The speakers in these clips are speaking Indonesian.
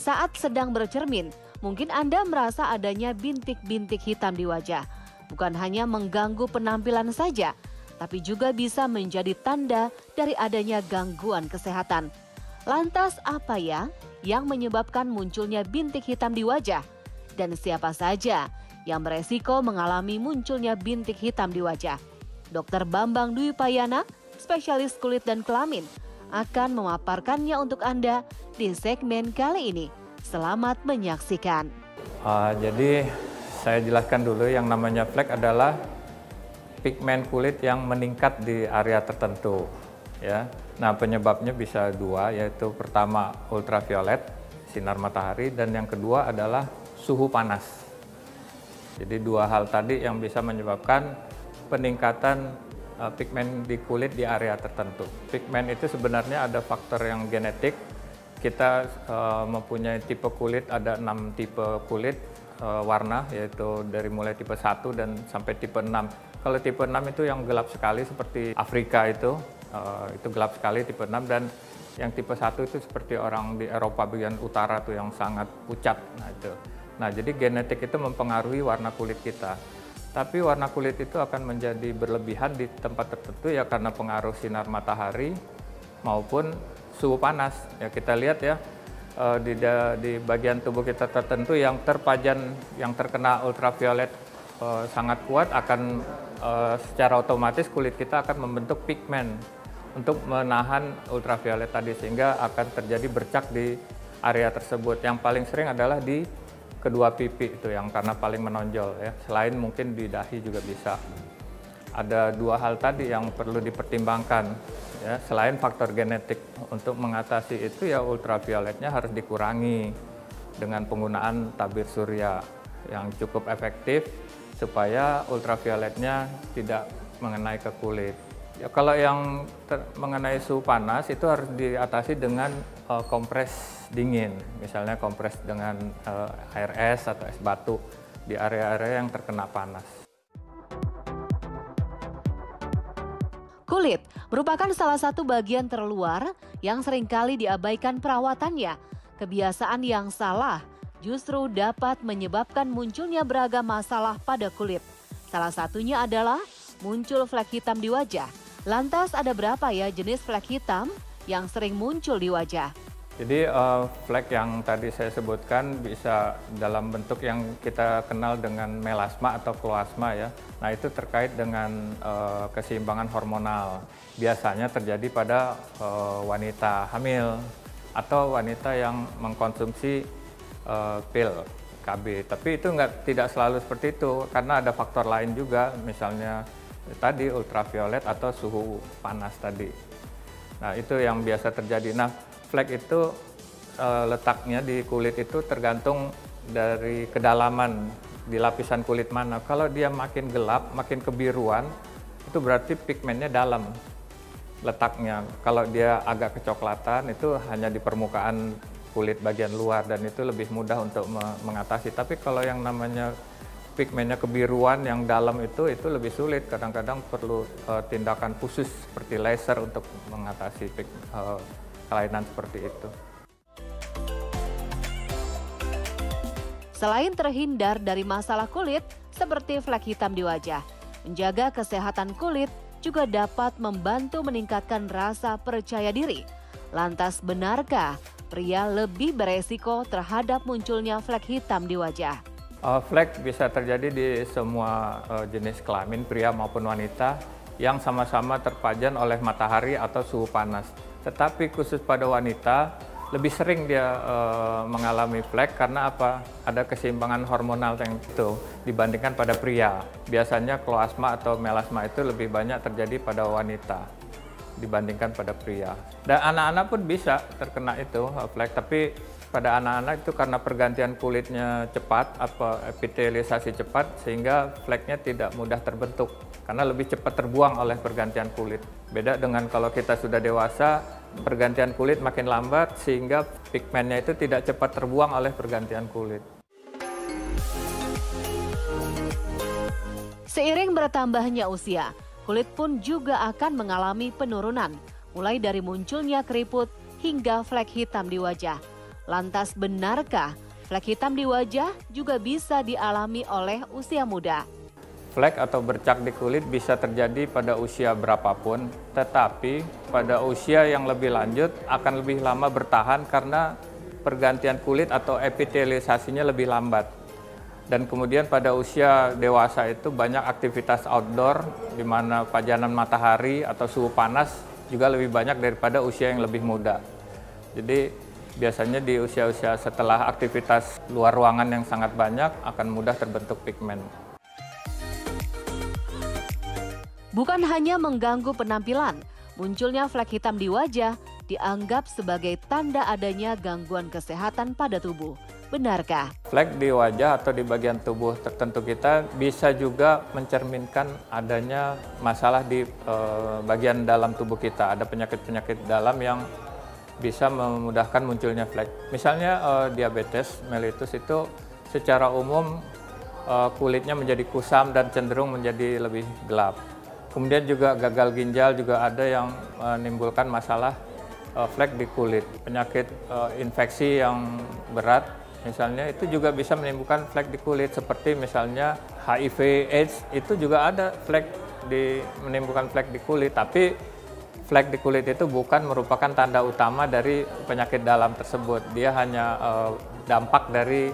Saat sedang bercermin, mungkin Anda merasa adanya bintik-bintik hitam di wajah. Bukan hanya mengganggu penampilan saja, tapi juga bisa menjadi tanda dari adanya gangguan kesehatan. Lantas apa ya yang menyebabkan munculnya bintik hitam di wajah? Dan siapa saja yang beresiko mengalami munculnya bintik hitam di wajah? Dr. Bambang Dwi Payana, spesialis kulit dan kelamin, akan memaparkannya untuk Anda di segmen kali ini. Selamat menyaksikan. Jadi saya jelaskan dulu, yang namanya flek adalah pigmen kulit yang meningkat di area tertentu. Ya. Nah, penyebabnya bisa dua, yaitu pertama ultraviolet, sinar matahari, dan yang kedua adalah suhu panas. Jadi dua hal tadi yang bisa menyebabkan peningkatan pigmen di kulit di area tertentu. Pigmen itu sebenarnya ada faktor yang genetik. Kita mempunyai tipe kulit, ada 6 tipe kulit warna, yaitu dari mulai tipe 1 dan sampai tipe 6. Kalau tipe 6 itu yang gelap sekali seperti Afrika itu gelap sekali tipe 6, dan yang tipe 1 itu seperti orang di Eropa bagian utara tuh yang sangat pucat. Nah, jadi genetik itu mempengaruhi warna kulit kita. Tapi warna kulit itu akan menjadi berlebihan di tempat tertentu ya karena pengaruh sinar matahari maupun suhu panas. Ya kita lihat ya di bagian tubuh kita tertentu yang terkena ultraviolet sangat kuat, akan secara otomatis kulit kita akan membentuk pigmen untuk menahan ultraviolet tadi, sehingga akan terjadi bercak di area tersebut. Yang paling sering adalah di kedua pipi itu yang karena paling menonjol ya. Selain mungkin di dahi juga bisa. Ada dua hal tadi yang perlu dipertimbangkan ya. Selain faktor genetik, untuk mengatasi itu ya ultravioletnya harus dikurangi dengan penggunaan tabir surya yang cukup efektif supaya ultravioletnya tidak mengenai ke kulit. Ya, kalau yang mengenai suhu panas itu harus diatasi dengan kompres dingin, misalnya kompres dengan air es atau es batu di area-area yang terkena panas. Kulit merupakan salah satu bagian terluar yang seringkali diabaikan perawatannya. Kebiasaan yang salah justru dapat menyebabkan munculnya beragam masalah pada kulit. Salah satunya adalah muncul flek hitam di wajah. Lantas ada berapa ya jenis flek hitam yang sering muncul di wajah? Jadi flek yang tadi saya sebutkan bisa dalam bentuk yang kita kenal dengan melasma atau kloasma ya. Nah itu terkait dengan keseimbangan hormonal. Biasanya terjadi pada wanita hamil atau wanita yang mengkonsumsi pil KB. Tapi itu tidak selalu seperti itu karena ada faktor lain juga, misalnya tadi ultraviolet atau suhu panas tadi. Nah itu yang biasa terjadi. Nah flek itu letaknya di kulit itu tergantung dari kedalaman di lapisan kulit mana. Kalau dia makin gelap, makin kebiruan, itu berarti pigmennya dalam letaknya. Kalau dia agak kecoklatan, itu hanya di permukaan kulit bagian luar dan itu lebih mudah untuk mengatasi. Tapi kalau yang namanya pigmennya kebiruan yang dalam itu lebih sulit. Kadang-kadang perlu tindakan khusus seperti laser untuk mengatasi kelainan seperti itu. Selain terhindar dari masalah kulit seperti flek hitam di wajah, menjaga kesehatan kulit juga dapat membantu meningkatkan rasa percaya diri. Lantas benarkah pria lebih beresiko terhadap munculnya flek hitam di wajah? Flek bisa terjadi di semua jenis kelamin, pria maupun wanita, yang sama-sama terpajan oleh matahari atau suhu panas. Tetapi khusus pada wanita, lebih sering dia mengalami flek karena apa? Ada keseimbangan hormonal yang itu dibandingkan pada pria. Biasanya kloasma atau melasma itu lebih banyak terjadi pada wanita dibandingkan pada pria. Dan anak-anak pun bisa terkena itu flek, tapi pada anak-anak itu karena pergantian kulitnya cepat, epitelisasi cepat, sehingga fleknya tidak mudah terbentuk karena lebih cepat terbuang oleh pergantian kulit. Beda dengan kalau kita sudah dewasa, pergantian kulit makin lambat sehingga pigmennya itu tidak cepat terbuang oleh pergantian kulit. Seiring bertambahnya usia, kulit pun juga akan mengalami penurunan, mulai dari munculnya keriput hingga flek hitam di wajah. Lantas benarkah flek hitam di wajah juga bisa dialami oleh usia muda? Flek atau bercak di kulit bisa terjadi pada usia berapapun, tetapi pada usia yang lebih lanjut akan lebih lama bertahan karena pergantian kulit atau epitelisasinya lebih lambat. Dan kemudian pada usia dewasa itu banyak aktivitas outdoor, di mana pajanan matahari atau suhu panas juga lebih banyak daripada usia yang lebih muda. Jadi biasanya di usia-usia setelah aktivitas luar ruangan yang sangat banyak akan mudah terbentuk pigmen. Bukan hanya mengganggu penampilan, munculnya flek hitam di wajah dianggap sebagai tanda adanya gangguan kesehatan pada tubuh. Benarkah? Flek di wajah atau di bagian tubuh tertentu kita bisa juga mencerminkan adanya masalah di bagian dalam tubuh kita. Ada penyakit-penyakit dalam yang bisa memudahkan munculnya flek. Misalnya diabetes mellitus itu secara umum kulitnya menjadi kusam dan cenderung menjadi lebih gelap. Kemudian juga gagal ginjal juga ada yang menimbulkan masalah flek di kulit. Penyakit infeksi yang berat misalnya itu juga bisa menimbulkan flek di kulit, seperti misalnya HIV AIDS itu juga ada menimbulkan flek di kulit, tapi flek di kulit itu bukan merupakan tanda utama dari penyakit dalam tersebut. Dia hanya dampak dari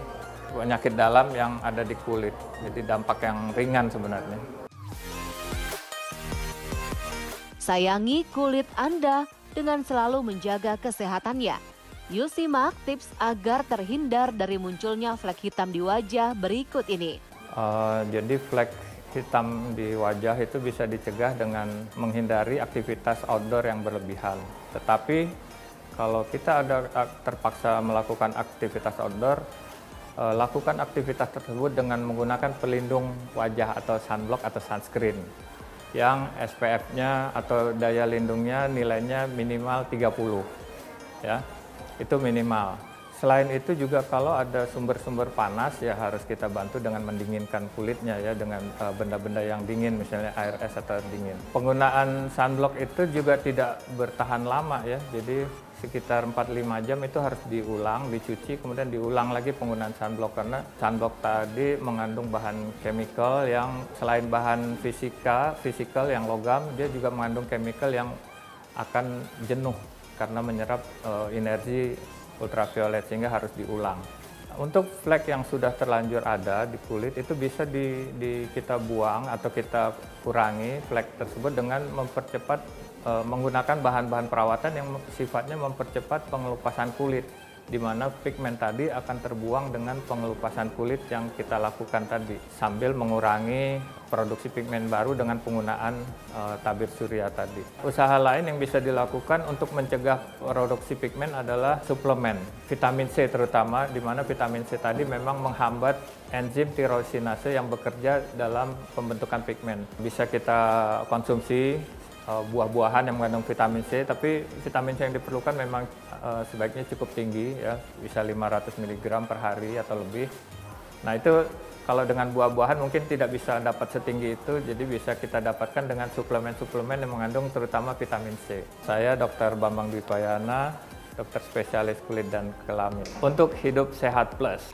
penyakit dalam yang ada di kulit. Jadi dampak yang ringan sebenarnya. Sayangi kulit Anda dengan selalu menjaga kesehatannya. Yuk simak tips agar terhindar dari munculnya flek hitam di wajah berikut ini. Jadi flek hitam di wajah itu bisa dicegah dengan menghindari aktivitas outdoor yang berlebihan. Tetapi kalau kita terpaksa melakukan aktivitas outdoor, lakukan aktivitas tersebut dengan menggunakan pelindung wajah atau sunblock atau sunscreen yang SPF-nya atau daya lindungnya nilainya minimal 30 ya, itu minimal. Selain itu juga kalau ada sumber-sumber panas ya harus kita bantu dengan mendinginkan kulitnya ya dengan benda-benda yang dingin, misalnya air es atau dingin. Penggunaan sunblock itu juga tidak bertahan lama ya, jadi sekitar 4-5 jam itu harus diulang, dicuci, kemudian diulang lagi penggunaan sunblock karena sunblock tadi mengandung bahan chemical yang selain bahan fisikal yang logam, dia juga mengandung chemical yang akan jenuh karena menyerap energi ultraviolet sehingga harus diulang. Untuk flek yang sudah terlanjur ada di kulit itu bisa kita buang atau kita kurangi flek tersebut dengan menggunakan bahan-bahan perawatan yang sifatnya mempercepat pengelupasan kulit, di mana pigmen tadi akan terbuang dengan pengelupasan kulit yang kita lakukan tadi, sambil mengurangi produksi pigmen baru dengan penggunaan tabir surya tadi. Usaha lain yang bisa dilakukan untuk mencegah produksi pigmen adalah suplemen, vitamin C terutama, di mana vitamin C tadi memang menghambat enzim tirosinase yang bekerja dalam pembentukan pigmen. Bisa kita konsumsi buah-buahan yang mengandung vitamin C, tapi vitamin C yang diperlukan memang sebaiknya cukup tinggi ya, bisa 500 mg per hari atau lebih. Nah itu kalau dengan buah-buahan mungkin tidak bisa dapat setinggi itu, jadi bisa kita dapatkan dengan suplemen-suplemen yang mengandung terutama vitamin C. Saya Dr. Bambang Dwipayana, dokter spesialis kulit dan kelamin. Untuk Hidup Sehat Plus.